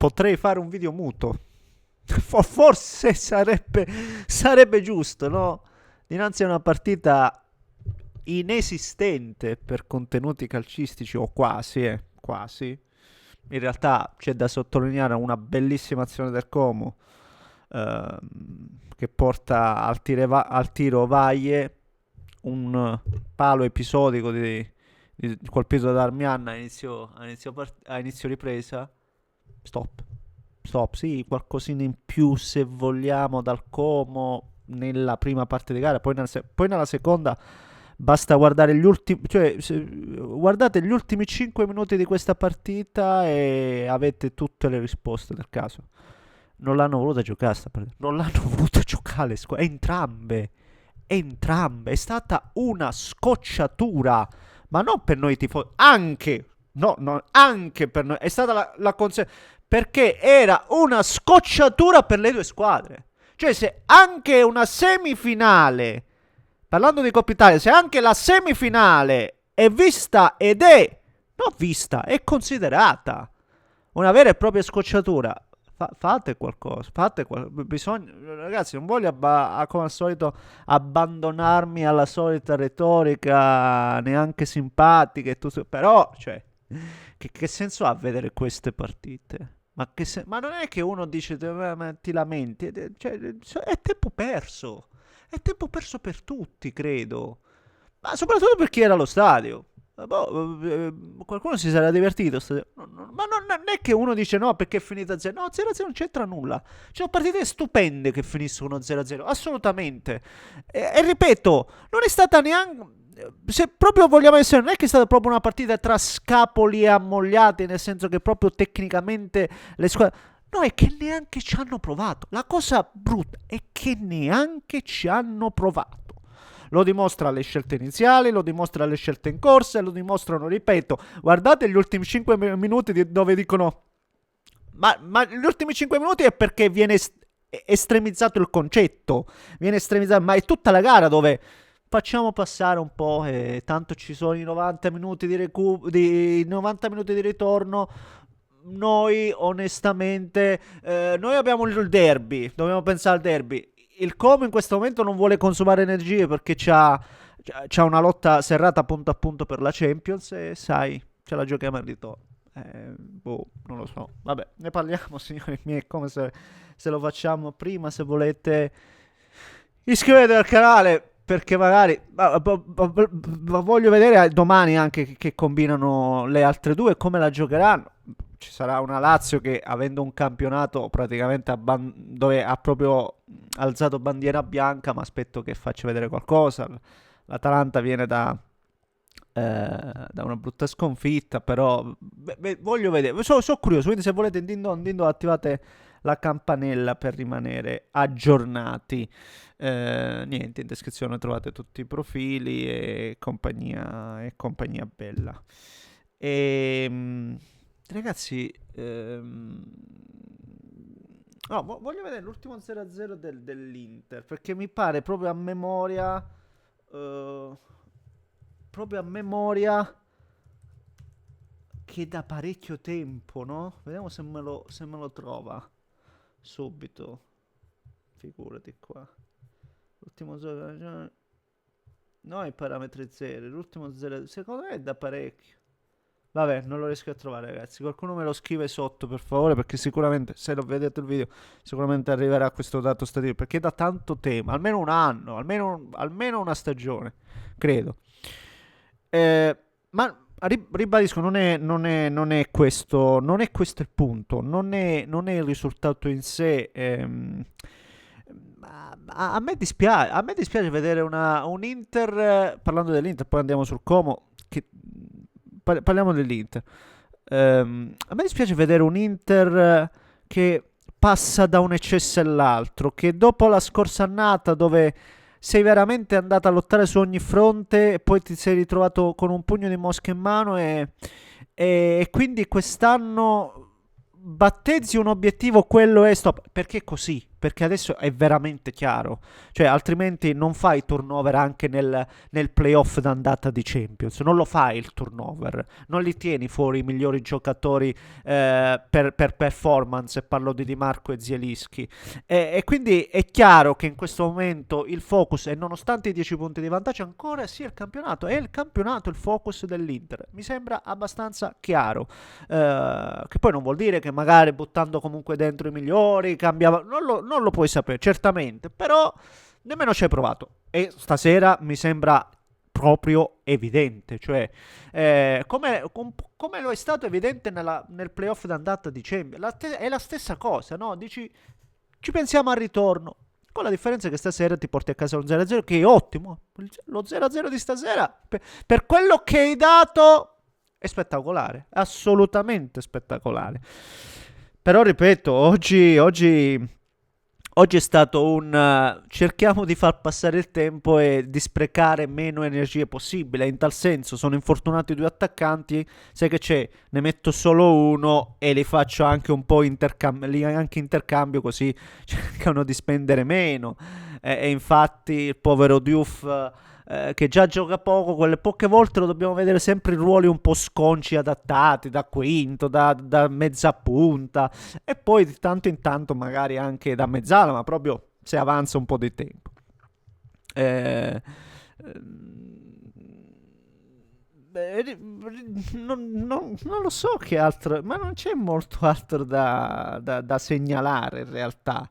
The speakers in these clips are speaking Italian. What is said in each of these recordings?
potrei fare un video muto. Forse sarebbe giusto, no? Dinanzi a una partita inesistente per contenuti calcistici, o quasi, quasi. In realtà c'è da sottolineare una bellissima azione del Como, ehm, che porta al tiro Valle, un palo episodico di colpito da Darmian a inizio ripresa. Stop, sì, qualcosina in più se vogliamo dal Como nella prima parte di gara, poi nella seconda basta guardare gli ultimi, cioè guardate gli ultimi 5 minuti di questa partita e avete tutte le risposte del caso. Non l'hanno voluta giocare sta partita, non l'hanno voluta giocare le squadre, entrambe, è stata una scocciatura, ma non per noi tifosi, anche, no, anche per noi, è stata perché era una scocciatura per le due squadre. Cioè, se anche una semifinale, parlando di Coppa Italia, se anche la semifinale è vista non vista, è considerata una vera e propria scocciatura, fate qualcosa, bisogna, ragazzi, non voglio come al solito abbandonarmi alla solita retorica neanche simpatica e tutto, però, cioè, che senso ha vedere queste partite? Ma non è che uno dice ma ti lamenti, cioè, è tempo perso. È tempo perso per tutti, credo. Ma soprattutto per chi era allo stadio. Qualcuno si sarà divertito. Ma non è che uno dice no perché è finita 0. No, 0-0 non c'entra nulla. Ci sono partite stupende che finiscono 0-0. Assolutamente. E ripeto, non è stata neanche. Se proprio vogliamo essere, non è che è stata proprio una partita tra scapoli e ammogliati, nel senso che proprio tecnicamente le squadre. No, è che neanche ci hanno provato. La cosa brutta è che neanche ci hanno provato. Lo dimostra le scelte iniziali, lo dimostra le scelte in corsa, e lo dimostrano, ripeto, guardate gli ultimi 5 minuti dove dicono ma gli ultimi 5 minuti è perché viene estremizzato il concetto, viene estremizzato, ma è tutta la gara dove facciamo passare un po' e tanto ci sono i 90 minuti di 90 minuti di ritorno. Noi onestamente noi abbiamo il derby, dobbiamo pensare al derby. Il Como in questo momento non vuole consumare energie perché c'ha una lotta serrata punto a punto per la Champions e sai, ce la giochiamo al ritorno. Non lo so. Vabbè, ne parliamo, signori miei, come se lo facciamo prima. Se volete iscrivetevi al canale perché magari voglio vedere domani anche che combinano le altre due, come la giocheranno. Ci sarà una Lazio che, avendo un campionato praticamente dove ha proprio alzato bandiera bianca, ma aspetto che faccia vedere qualcosa. L'Atalanta viene da una brutta sconfitta, però voglio vedere. Sono curioso, quindi se volete dindo attivate la campanella per rimanere aggiornati. Niente, in descrizione trovate tutti i profili e compagnia bella. Ragazzi, voglio vedere l'ultimo 0-0 dell'Inter, perché mi pare proprio a memoria che da parecchio tempo, no? Vediamo se me lo trova subito. Figurati qua. L'ultimo 0, no, i parametri 0, l'ultimo 0, secondo me è da parecchio. Vabbè, non lo riesco a trovare, ragazzi. Qualcuno me lo scrive sotto, per favore, perché sicuramente, se lo vedete il video, sicuramente arriverà questo dato statistico, perché da tanto tempo, almeno un anno, almeno una stagione, credo. Ma ribadisco, non è questo il punto, non è il risultato in sé. A me dispiace vedere un Inter, parlando dell'Inter, poi andiamo sul Como, che parliamo dell'Inter. A me dispiace vedere un Inter che passa da un eccesso all'altro, che dopo la scorsa annata dove sei veramente andato a lottare su ogni fronte e poi ti sei ritrovato con un pugno di mosche in mano e quindi quest'anno battezzi un obiettivo, quello è stop, perché perché adesso è veramente chiaro, cioè altrimenti non fai turnover anche nel playoff d'andata di Champions, non lo fai il turnover, non li tieni fuori i migliori giocatori per performance, e parlo di Di Marco e Zielinski, e quindi è chiaro che in questo momento il focus, e nonostante i 10 punti di vantaggio, ancora sia il campionato, è il campionato il focus dell'Inter, mi sembra abbastanza chiaro, che poi non vuol dire che magari buttando comunque dentro i migliori cambiava, non lo puoi sapere certamente, però nemmeno ci hai provato, e stasera mi sembra proprio evidente, cioè come lo è stato evidente nel playoff d'andata di Champions, è la stessa cosa, no? Dici, ci pensiamo al ritorno, con la differenza che stasera ti porti a casa un 0-0 che è ottimo, lo 0-0 di stasera per quello che hai dato è spettacolare, assolutamente spettacolare. Però ripeto, oggi è stato cerchiamo di far passare il tempo e di sprecare meno energie possibile. In tal senso, sono infortunati i due attaccanti. Sai che c'è? Ne metto solo uno e li faccio anche un po' anche intercambio, così cercano di spendere meno. E infatti, il povero Diouf, che già gioca poco, quelle poche volte lo dobbiamo vedere sempre in ruoli un po' sconci adattati, da quinto, da mezza punta, e poi di tanto in tanto magari anche da mezzala, ma proprio se avanza un po' di tempo. Eh, non lo so che altro, ma non c'è molto altro da segnalare in realtà.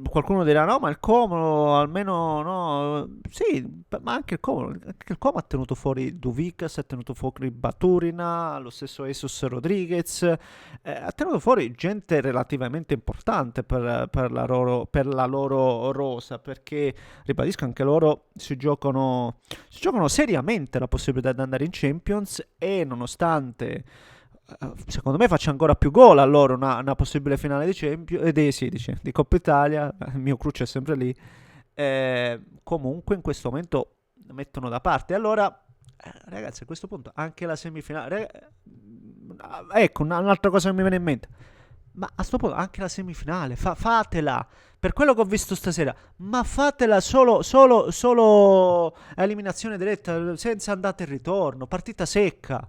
Qualcuno dirà no, ma il Como almeno no, sì, ma anche il Como ha tenuto fuori Duvicas, ha tenuto fuori Baturina, lo stesso Jesus Rodriguez, ha tenuto fuori gente relativamente importante per la loro rosa, perché ribadisco anche loro si giocano seriamente la possibilità di andare in Champions, e nonostante secondo me faccia ancora più gol a loro una possibile finale di Champions, sì, di Coppa Italia, il mio cruce è sempre lì, comunque in questo momento mettono da parte. Allora ragazzi, a questo punto anche la semifinale, ecco un'altra cosa che mi viene in mente, ma a sto punto anche la semifinale, fatela, per quello che ho visto stasera, ma fatela solo a eliminazione diretta, senza andata e ritorno, partita secca.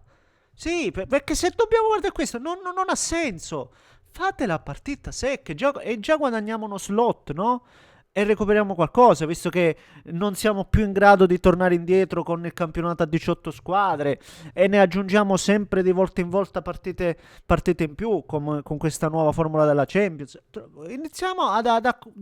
Sì, perché se dobbiamo guardare questo, non ha senso. Fate la partita secca e già guadagniamo uno slot, no? E recuperiamo qualcosa, visto che non siamo più in grado di tornare indietro con il campionato a 18 squadre, e ne aggiungiamo sempre di volta in volta partite in più con questa nuova formula della Champions. Iniziamo a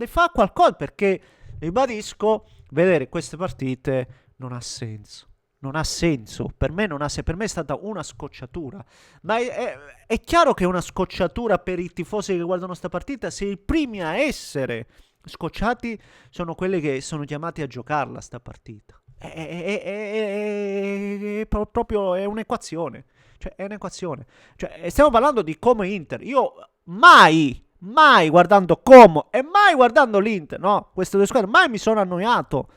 fare qualcosa, perché, ribadisco, vedere queste partite non ha senso. Non ha senso, per me non ha senso, per me è stata una scocciatura, ma è chiaro che è una scocciatura per i tifosi che guardano sta partita, se i primi a essere scocciati sono quelli che sono chiamati a giocarla sta partita. Proprio è un'equazione, cioè è un'equazione, cioè stiamo parlando di Como e Inter. Io mai guardando Como e mai guardando l'Inter, no, queste due squadre, mai mi sono annoiato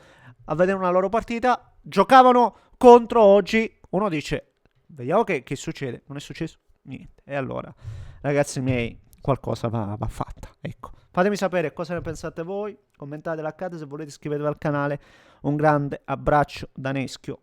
a vedere una loro partita. Giocavano contro oggi, uno dice vediamo che succede, non è successo niente, e allora ragazzi miei, qualcosa va fatta, ecco. Fatemi sapere cosa ne pensate voi, commentate l'accade, se volete iscrivetevi al canale. Un grande abbraccio da Neschio.